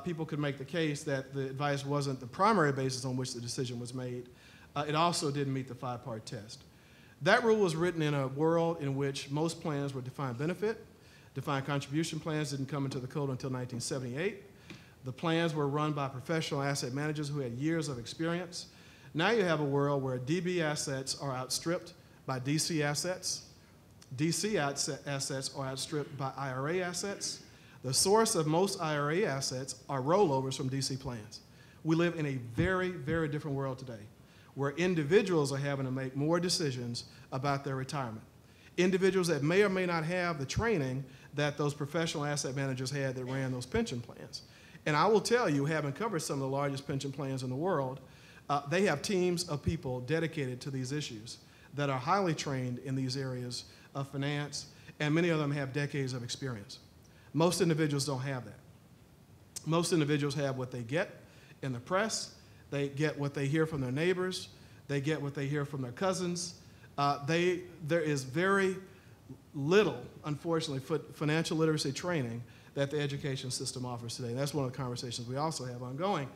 people could make the case that the advice wasn't the primary basis on which the decision was made, it also didn't meet the five-part test. That rule was written in a world in which most plans were defined benefit. Defined contribution plans didn't come into the code until 1978. The plans were run by professional asset managers who had years of experience. Now you have a world where DB assets are outstripped by DC assets. DC assets are outstripped by IRA assets. The source of most IRA assets are rollovers from DC plans. We live in a very, very different world today, where individuals are having to make more decisions about their retirement. Individuals that may or may not have the training that those professional asset managers had that ran those pension plans. And I will tell you, having covered some of the largest pension plans in the world, they have teams of people dedicated to these issues that are highly trained in these areas of finance, and many of them have decades of experience. Most individuals don't have that. Most individuals have what they get in the press, they get what they hear from their neighbors, they get what they hear from their cousins. There is very little, unfortunately, financial literacy training that the education system offers today. That's one of the conversations we also have ongoing.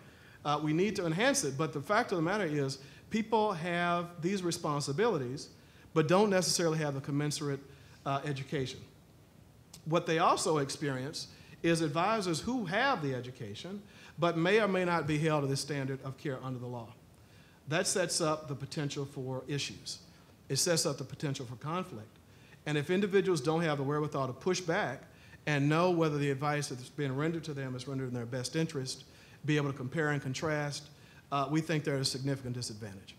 We need to enhance it, but the fact of the matter is people have these responsibilities, but don't necessarily have the commensurate education. What they also experience is advisors who have the education, but may or may not be held to the standard of care under the law. That sets up the potential for issues. It sets up the potential for conflict. And if individuals don't have the wherewithal to push back and know whether the advice that's being rendered to them is rendered in their best interest, be able to compare and contrast, we think they're at a significant disadvantage.